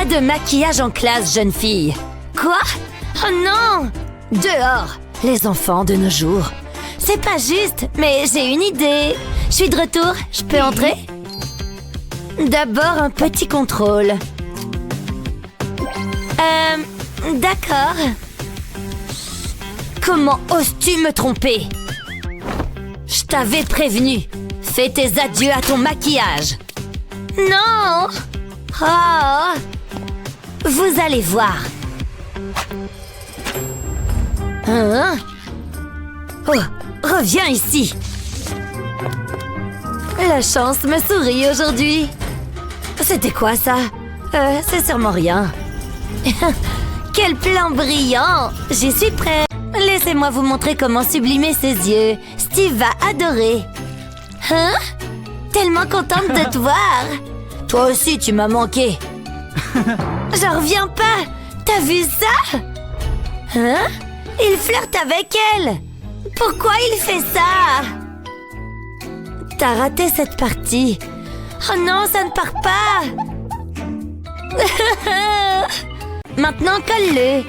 de maquillage en classe, jeune fille. Quoi? Oh non! Dehors, les enfants de nos jours. C'est pas juste, mais j'ai une idée. Je suis de retour, je peux entrer? D'abord un petit contrôle. D'accord. Comment oses-tu me tromper? Je t'avais prévenu. Fais tes adieux à ton maquillage. Non! Oh! Vous allez voir. Hein? Oh, reviens ici. La chance me sourit aujourd'hui. C'était quoi ça? C'est sûrement rien. Quel plan brillant! J'y suis prêt. Laissez-moi vous montrer comment sublimer ses yeux. Steve va adorer. Hein? Tellement contente de te voir. Toi aussi, tu m'as manqué. J'en reviens pas. T'as vu ça? Hein? Il flirte avec elle. Pourquoi il fait ça? T'as raté cette partie. Oh non, ça ne part pas. Maintenant, colle-le.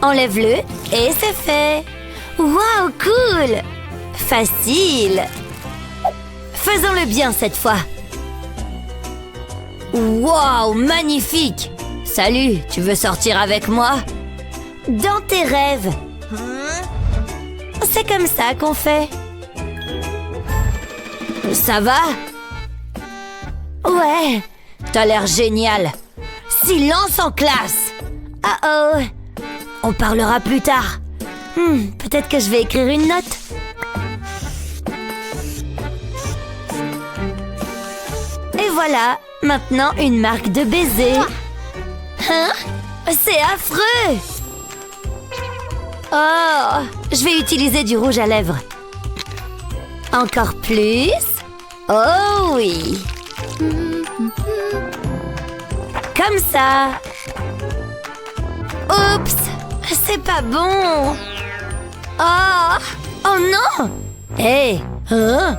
Enlève-le et c'est fait. Waouh, cool. Facile. Faisons-le bien cette fois. Waouh, magnifique. Salut, tu veux sortir avec moi? Dans tes rêves. C'est comme ça qu'on fait. Ça va? Ouais, t'as l'air génial. Silence en classe. Oh, on parlera plus tard. Peut-être que je vais écrire une note. Et voilà, maintenant une marque de baiser. Hein? C'est affreux! Oh, je vais utiliser du rouge à lèvres. Encore plus. Oh oui. Comme ça. Oups, c'est pas bon. Oh non. Hé, hein?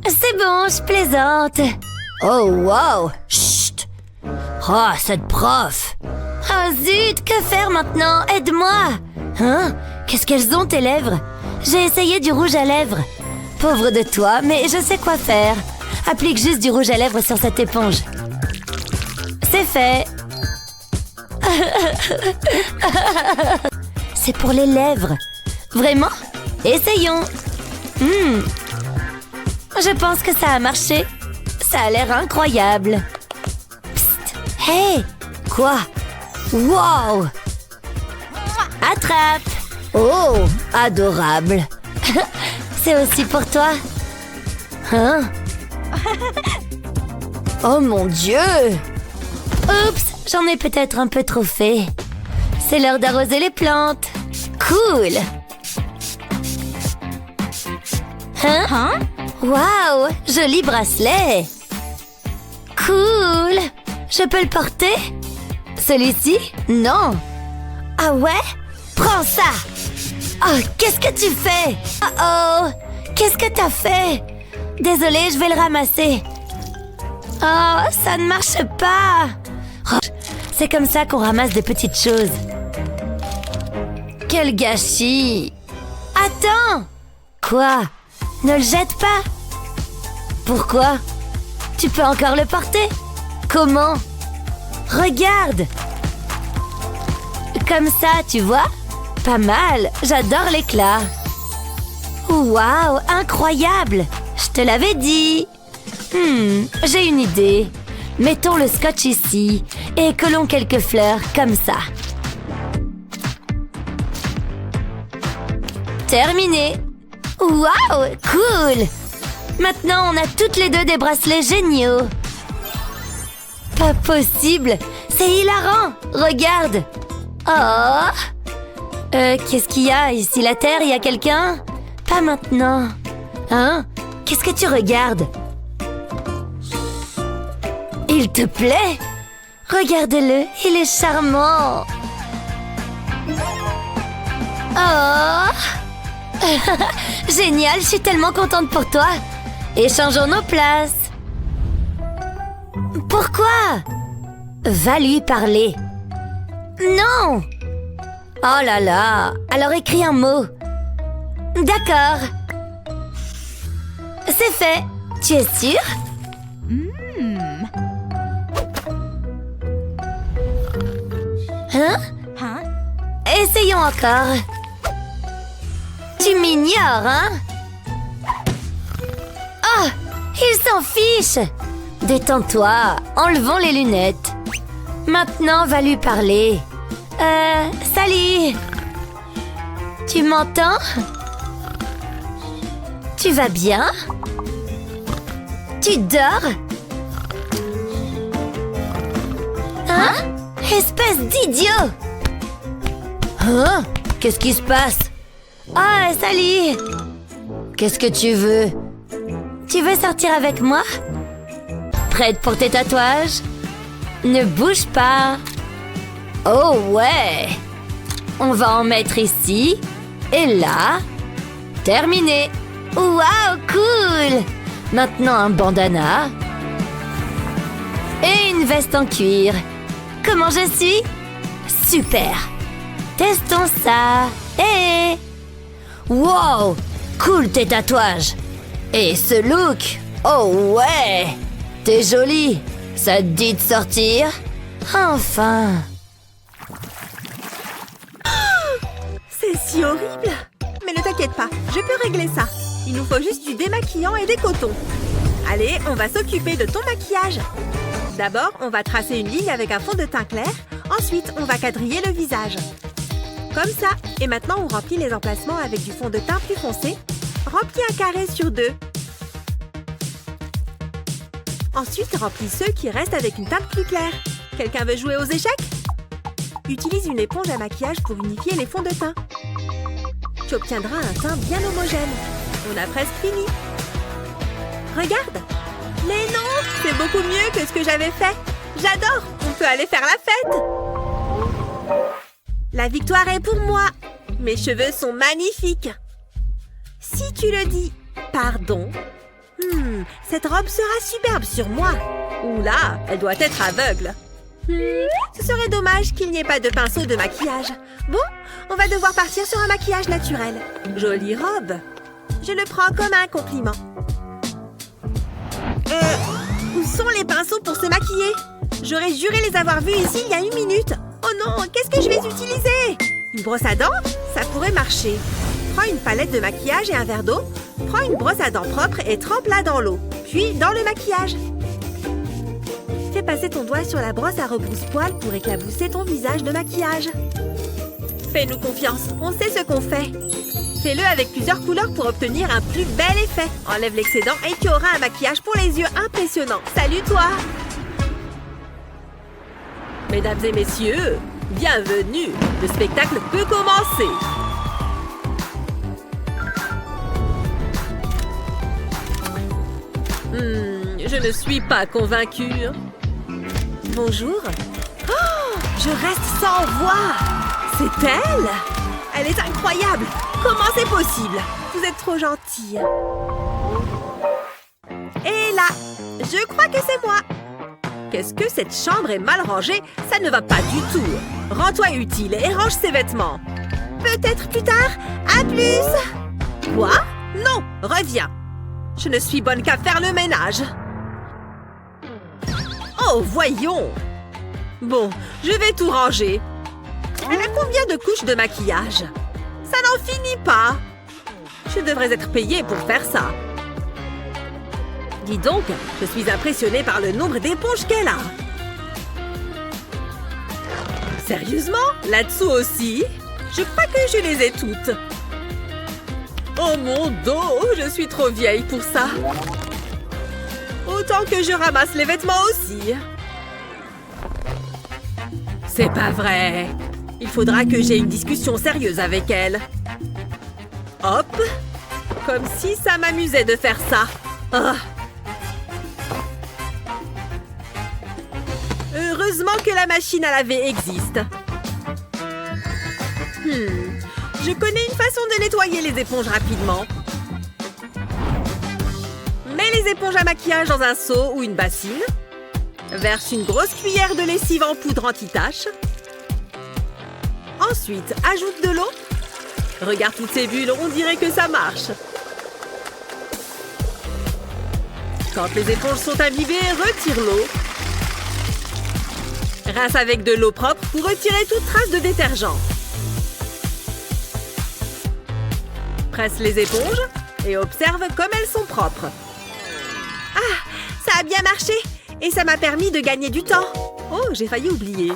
C'est bon, je plaisante. Oh wow, chut. Oh, cette prof. Oh zut, que faire maintenant? Aide-moi. Hein? Qu'est-ce qu'elles ont, tes lèvres? J'ai essayé du rouge à lèvres. Pauvre de toi, mais je sais quoi faire. Applique juste du rouge à lèvres sur cette éponge. C'est fait. C'est pour les lèvres. Vraiment? Essayons. Je pense que ça a marché. Ça a l'air incroyable. Psst. Hey! Quoi? Wow! Attrape! Oh! Adorable! C'est aussi pour toi. Hein? Oh mon Dieu! Oups! J'en ai peut-être un peu trop fait. C'est l'heure d'arroser les plantes. Cool! Hein? Waouh! Joli bracelet! Cool! Je peux le porter? Celui-ci? Non! Ah ouais? Prends ça! Oh, qu'est-ce que tu fais? Oh! Qu'est-ce que t'as fait? Désolée, je vais le ramasser. Oh, ça ne marche pas! Oh, c'est comme ça qu'on ramasse des petites choses. Quel gâchis! Attends! Quoi? Ne le jette pas! Pourquoi? Tu peux encore le porter? Comment? Regarde! Comme ça, tu vois? Pas mal, j'adore l'éclat. Waouh, incroyable! Je te l'avais dit. J'ai une idée. Mettons le scotch ici et collons quelques fleurs comme ça. Terminé! Waouh, cool! Maintenant, on a toutes les deux des bracelets géniaux. Pas possible! C'est hilarant! Regarde! Oh! Qu'est-ce qu'il y a? Ici la terre, il y a quelqu'un? Pas maintenant. Hein? Qu'est-ce que tu regardes? Il te plaît? Regarde-le, il est charmant! Oh! Génial, je suis tellement contente pour toi! Échangeons nos places! Pourquoi? Va lui parler. Non! Oh là là! Alors écris un mot. D'accord. C'est fait. Tu es sûre? Hein? Essayons encore. Tu m'ignores, hein? Oh! Il s'en fiche! Détends-toi, enlevons les lunettes. Maintenant, va lui parler. Salut! Tu m'entends? Tu vas bien? Tu dors? Hein? Espèce d'idiot! Hein? Qu'est-ce qui se passe? Ah, salut! Qu'est-ce que tu veux? Tu veux sortir avec moi? Prête pour tes tatouages? Ne bouge pas! Oh ouais! On va en mettre ici et là. Terminé! Waouh, cool! Maintenant un bandana et une veste en cuir. Comment je suis? Super! Testons ça! Hé! Wow! Cool tes tatouages! Et ce look! Oh ouais! T'es jolie! Ça te dit de sortir? Enfin! C'est si horrible! Mais ne t'inquiète pas, je peux régler ça. Il nous faut juste du démaquillant et des cotons. Allez, on va s'occuper de ton maquillage. D'abord, on va tracer une ligne avec un fond de teint clair. Ensuite, on va quadriller le visage. Comme ça. Et maintenant, on remplit les emplacements avec du fond de teint plus foncé. Remplis un carré sur 2. Ensuite, remplis ceux qui restent avec une teinte plus claire. Quelqu'un veut jouer aux échecs? Utilise une éponge à maquillage pour unifier les fonds de teint. Tu obtiendras un teint bien homogène. On a presque fini. Regarde! Mais non! C'est beaucoup mieux que ce que j'avais fait. J'adore! On peut aller faire la fête! La victoire est pour moi. Mes cheveux sont magnifiques. Si tu le dis. Pardon. Cette robe sera superbe sur moi. Oula, elle doit être aveugle. Ce serait dommage qu'il n'y ait pas de pinceau de maquillage. Bon, on va devoir partir sur un maquillage naturel. Jolie robe. Je le prends comme un compliment. Où sont les pinceaux pour se maquiller? J'aurais juré les avoir vus ici il y a 1 minute. Oh non, qu'est-ce que je vais utiliser? Une brosse à dents? Ça pourrait marcher. Prends une palette de maquillage et un verre d'eau. Prends une brosse à dents propre et trempe-la dans l'eau. Puis dans le maquillage. Fais passer ton doigt sur la brosse à rebrousse-poils pour éclabousser ton visage de maquillage. Fais-nous confiance, on sait ce qu'on fait. Fais-le avec plusieurs couleurs pour obtenir un plus bel effet. Enlève l'excédent et tu auras un maquillage pour les yeux impressionnant. Salut toi! Mesdames et messieurs, bienvenue! Le spectacle peut commencer! Je ne suis pas convaincue. Bonjour. Oh, je reste sans voix. C'est elle? Elle est incroyable. Comment c'est possible? Vous êtes trop gentille. Et là, je crois que c'est moi. Qu'est-ce que cette chambre est mal rangée? Ça ne va pas du tout. Rends-toi utile et range ses vêtements. Peut-être plus tard. À plus. Quoi? Non, reviens. Je ne suis bonne qu'à faire le ménage. Oh, voyons. Bon, je vais tout ranger. Elle a combien de couches de maquillage? Ça n'en finit pas. Je devrais être payée pour faire ça. Dis donc, je suis impressionnée par le nombre d'éponges qu'elle a. Sérieusement? Là-dessous aussi? Je crois que je les ai toutes. Oh mon dos, je suis trop vieille pour ça. Autant que je ramasse les vêtements aussi. C'est pas vrai. Il faudra que j'aie une discussion sérieuse avec elle. Hop. Comme si ça m'amusait de faire ça. Ah. Heureusement que la machine à laver existe. Je connais une façon de nettoyer les éponges rapidement. Mets les éponges à maquillage dans un seau ou une bassine. Verse une grosse cuillère de lessive en poudre anti-tache. Ensuite, ajoute de l'eau. Regarde toutes ces bulles, on dirait que ça marche. Quand les éponges sont imbibées, retire l'eau. Rince avec de l'eau propre pour retirer toute trace de détergent. Presse les éponges et observe comme elles sont propres. Ah, ça a bien marché et ça m'a permis de gagner du temps. Oh, j'ai failli oublier.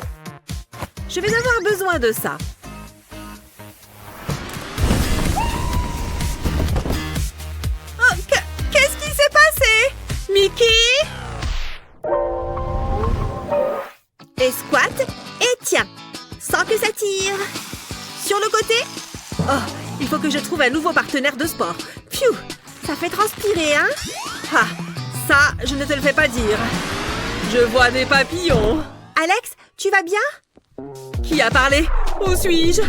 Je vais avoir besoin de ça. Oh, qu'est-ce qui s'est passé? Mickey? Et squat, et tiens, sans que ça tire. Sur le côté? Oh, il faut que je trouve un nouveau partenaire de sport. Pfiou, ça fait transpirer, hein? Ah, ça, je ne te le fais pas dire. Je vois des papillons. Alex, tu vas bien? Qui a parlé? Où suis-je?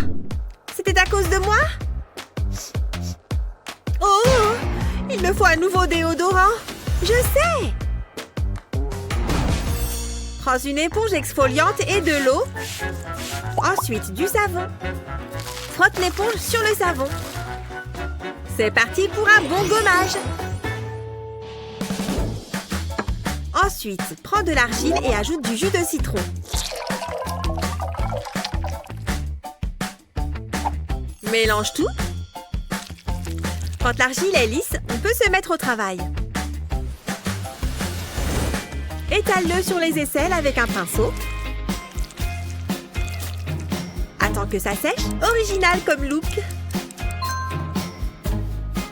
C'était à cause de moi? Oh, il me faut un nouveau déodorant. Je sais. Prends une éponge exfoliante et de l'eau. Ensuite, du savon. Frotte l'éponge sur le savon. C'est parti pour un bon gommage. Ensuite, prends de l'argile et ajoute du jus de citron. Mélange tout. Quand l'argile est lisse, on peut se mettre au travail. Étale-le sur les aisselles avec un pinceau. Attends que ça sèche. Original comme look.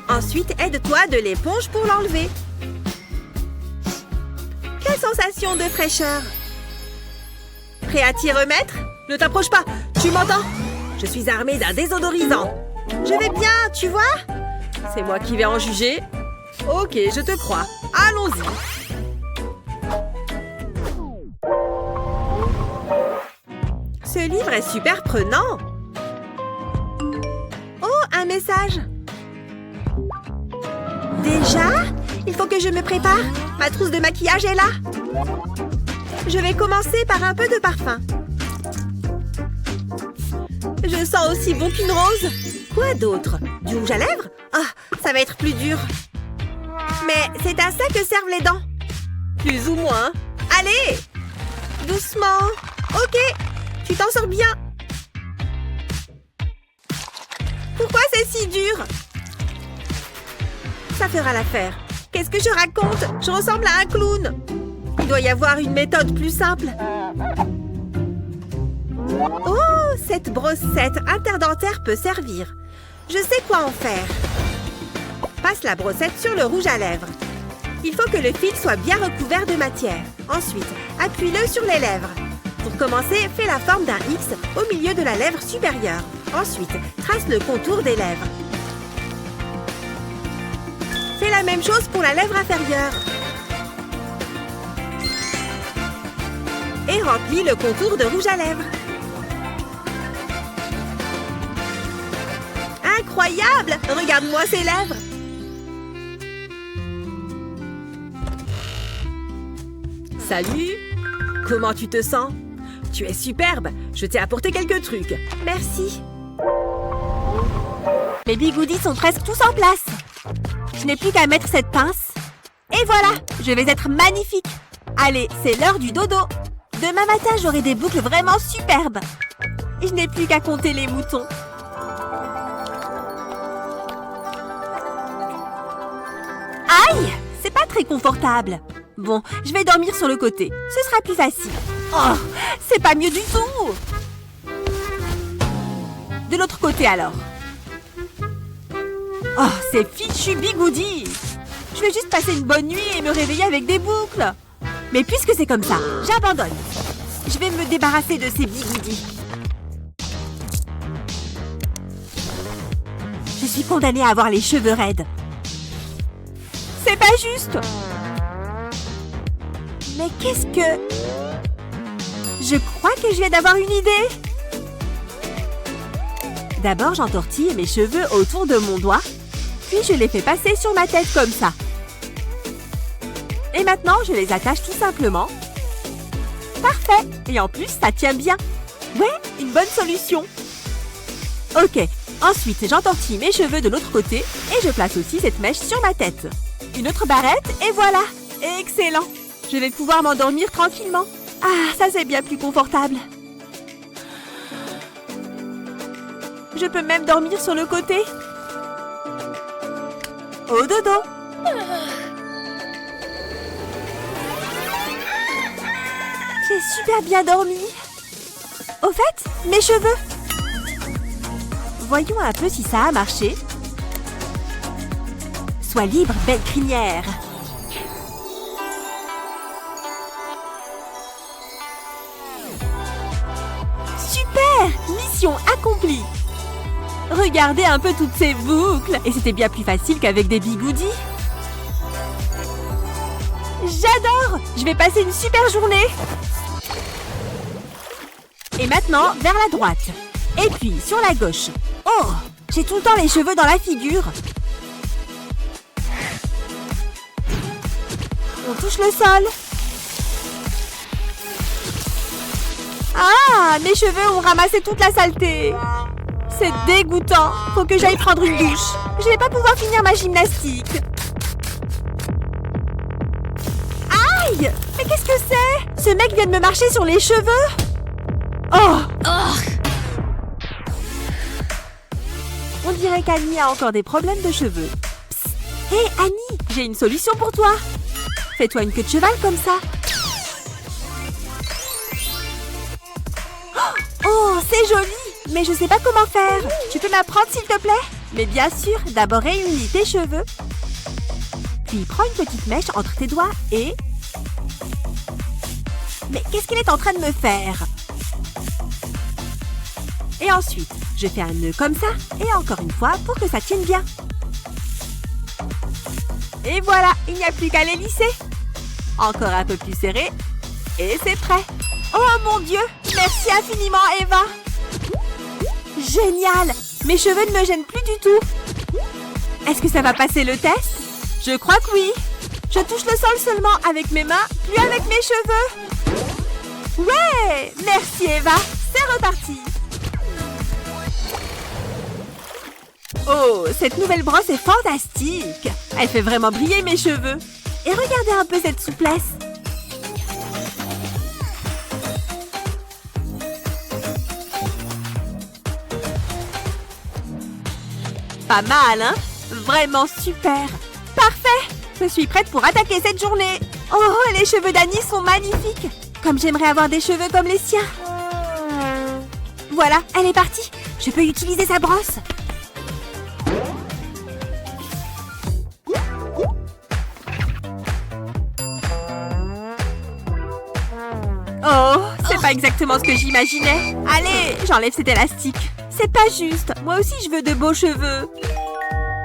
Ensuite, aide-toi de l'éponge pour l'enlever. Quelle sensation de fraîcheur! Prêt à t'y remettre? Ne t'approche pas, tu m'entends? Je suis armée d'un désodorisant. Je vais bien, tu vois? C'est moi qui vais en juger. Ok, je te crois. Allons-y. Ce livre est super prenant. Oh, un message. Déjà? Il faut que je me prépare. Ma trousse de maquillage est là. Je vais commencer par un peu de parfum. Je sens aussi bon qu'une rose. Quoi d'autre? Du rouge à lèvres? Ah, ça va être plus dur. Mais c'est à ça que servent les dents. Plus ou moins. Allez! Doucement. Ok, tu t'en sors bien. Pourquoi c'est si dur? Ça fera l'affaire. Qu'est-ce que je raconte? Je ressemble à un clown. Il doit y avoir une méthode plus simple. Oh, cette brossette interdentaire peut servir. Je sais quoi en faire. Passe la brossette sur le rouge à lèvres. Il faut que le fil soit bien recouvert de matière. Ensuite, appuie-le sur les lèvres. Pour commencer, fais la forme d'un X au milieu de la lèvre supérieure. Ensuite, trace le contour des lèvres. Fais la même chose pour la lèvre inférieure. Et remplis le contour de rouge à lèvres. Incroyable! Regarde-moi ces lèvres! Salut! Comment tu te sens? Tu es superbe! Je t'ai apporté quelques trucs. Merci. Les bigoudis sont presque tous en place. Je n'ai plus qu'à mettre cette pince. Et voilà, je vais être magnifique. Allez, c'est l'heure du dodo. Demain matin, j'aurai des boucles vraiment superbes. Et je n'ai plus qu'à compter les moutons. Aïe, c'est pas très confortable. Bon, je vais dormir sur le côté. Ce sera plus facile. Oh, c'est pas mieux du tout. De l'autre côté alors. Oh, c'est fichu bigoudi. Je vais juste passer une bonne nuit et me réveiller avec des boucles. Mais puisque c'est comme ça, j'abandonne. Je vais me débarrasser de ces bigoudis. Je suis condamnée à avoir les cheveux raides. C'est pas juste. Mais qu'est-ce que... Je crois que je viens d'avoir une idée. D'abord, j'entortille mes cheveux autour de mon doigt, puis je les fais passer sur ma tête comme ça. Et maintenant, je les attache tout simplement Parfait. Et en plus, ça tient bien. Ouais, une bonne solution. Ok, ensuite j'entortille mes cheveux de l'autre côté et je place aussi cette mèche sur ma tête. Une autre barrette et voilà. Excellent. Je vais pouvoir m'endormir tranquillement. Ah, ça c'est bien plus confortable. Je peux même dormir sur le côté. Au dodo. J'ai super bien dormi. Au fait, mes cheveux. Voyons un peu si ça a marché. Sois libre, belle crinière. Super! Mission accomplie. Regardez un peu toutes ces boucles. Et c'était bien plus facile qu'avec des bigoudis. J'adore! Je vais passer une super journée. Et maintenant, vers la droite. Et puis, sur la gauche. Oh! J'ai tout le temps les cheveux dans la figure. On touche le sol. Ah! Mes cheveux ont ramassé toute la saleté. C'est dégoûtant. Faut que j'aille prendre une douche. Je vais pas pouvoir finir ma gymnastique. Aïe! Mais qu'est-ce que c'est? Ce mec vient de me marcher sur les cheveux. Oh! On dirait qu'Annie a encore des problèmes de cheveux. Psst! Hé, Annie! J'ai une solution pour toi. Fais-toi une queue de cheval comme ça. Oh, c'est joli! Mais je sais pas comment faire. Tu peux m'apprendre s'il te plaît? Mais bien sûr, d'abord réunis tes cheveux. Puis prends une petite mèche entre tes doigts et... Mais qu'est-ce qu'il est en train de me faire? Et ensuite, je fais un nœud comme ça, et encore une fois pour que ça tienne bien. Et voilà, il n'y a plus qu'à les lisser. Encore un peu plus serré, et c'est prêt. Oh mon Dieu, merci infiniment Eva. Génial, mes cheveux ne me gênent plus du tout. Est-ce que ça va passer le test? Je crois que oui. Je touche le sol seulement avec mes mains, plus avec mes cheveux. Ouais, merci Eva, c'est reparti. Oh, cette nouvelle brosse est fantastique. Elle fait vraiment briller mes cheveux. Et regardez un peu cette souplesse. Pas mal, hein? Vraiment super. Parfait. Je suis prête pour attaquer cette journée. Oh, les cheveux d'Annie sont magnifiques. Comme j'aimerais avoir des cheveux comme les siens. Voilà, elle est partie. Je peux utiliser sa brosse. Oh, c'est pas exactement ce que j'imaginais. Allez, j'enlève cet élastique. C'est pas juste. Moi aussi, je veux de beaux cheveux.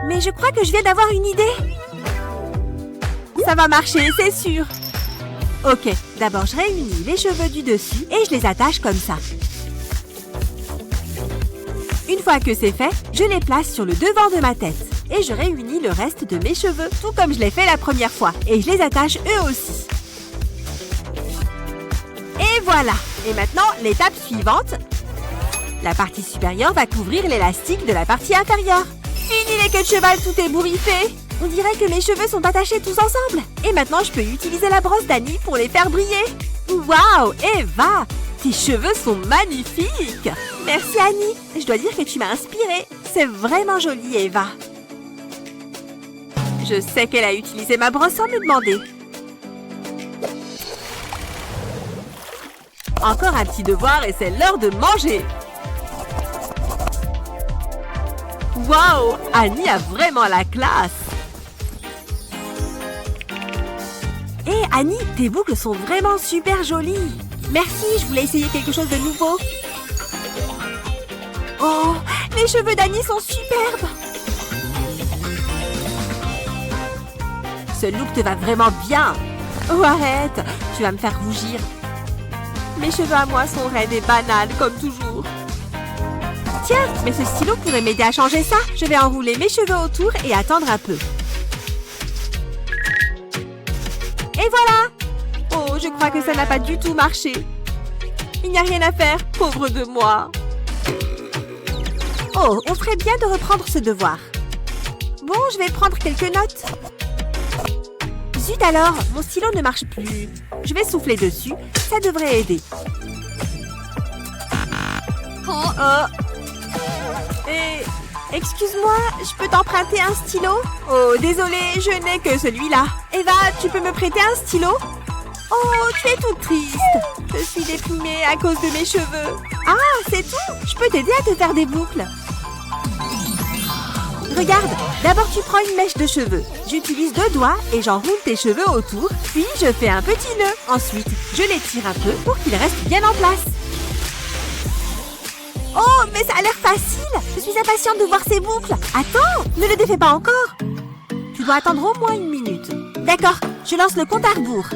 Mais je crois que je viens d'avoir une idée. Ça va marcher, c'est sûr. Ok, d'abord, je réunis les cheveux du dessus et je les attache comme ça. Une fois que c'est fait, je les place sur le devant de ma tête. Et je réunis le reste de mes cheveux, tout comme je l'ai fait la première fois. Et je les attache eux aussi. Et voilà. Et maintenant, l'étape suivante. La partie supérieure va couvrir l'élastique de la partie inférieure. Fini les queues de cheval tout ébouriffé. On dirait que mes cheveux sont attachés tous ensemble. Et maintenant, je peux utiliser la brosse d'Annie pour les faire briller. Waouh, Eva, tes cheveux sont magnifiques. Merci Annie. Je dois dire que tu m'as inspirée. C'est vraiment joli, Eva. Je sais qu'elle a utilisé ma brosse sans me demander. Encore un petit devoir et c'est l'heure de manger. Waouh, Annie a vraiment la classe. Hé Annie, tes boucles sont vraiment super jolies. Merci, je voulais essayer quelque chose de nouveau. Oh, les cheveux d'Annie sont superbes. Ce look te va vraiment bien. Oh arrête, tu vas me faire rougir. Mes cheveux à moi sont raides et banals, comme toujours. Tiens, mais ce stylo pourrait m'aider à changer ça. Je vais enrouler mes cheveux autour et attendre un peu. Et voilà! Oh, je crois que ça n'a pas du tout marché. Il n'y a rien à faire, pauvre de moi. Oh, on ferait bien de reprendre ce devoir. Bon, je vais prendre quelques notes. Zut alors, mon stylo ne marche plus. Je vais souffler dessus, ça devrait aider. Oh. Et... excuse-moi, je peux t'emprunter un stylo? Oh, désolée, je n'ai que celui-là. Eva, tu peux me prêter un stylo? Oh, tu es toute triste. Je suis déprimée à cause de mes cheveux. Ah, c'est tout? Je peux t'aider à te faire des boucles. Regarde, d'abord tu prends une mèche de cheveux. J'utilise 2 doigts et j'enroule tes cheveux autour. Puis je fais un petit nœud. Ensuite, je l'étire un peu pour qu'il reste bien en place. Oh, mais ça a l'air facile. Je suis impatiente de voir ces boucles. Attends, ne le défais pas encore. Tu dois attendre au moins 1 minute. D'accord, je lance le compte à rebours.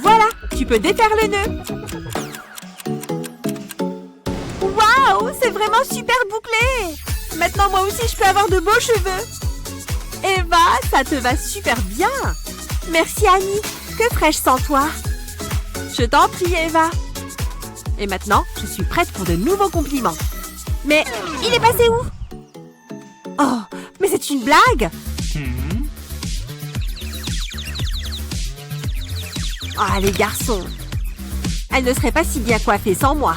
Voilà, tu peux défaire le nœud. Waouh, c'est vraiment super bouclé. Maintenant, moi aussi, je peux avoir de beaux cheveux. Eva, ça te va super bien. Merci, Annie. Que ferais-je sans toi? Je t'en prie, Eva. Et maintenant, je suis prête pour de nouveaux compliments. Mais il est passé où? Oh, mais c'est une blague. Ah, les garçons. Elle ne serait pas si bien coiffée sans moi.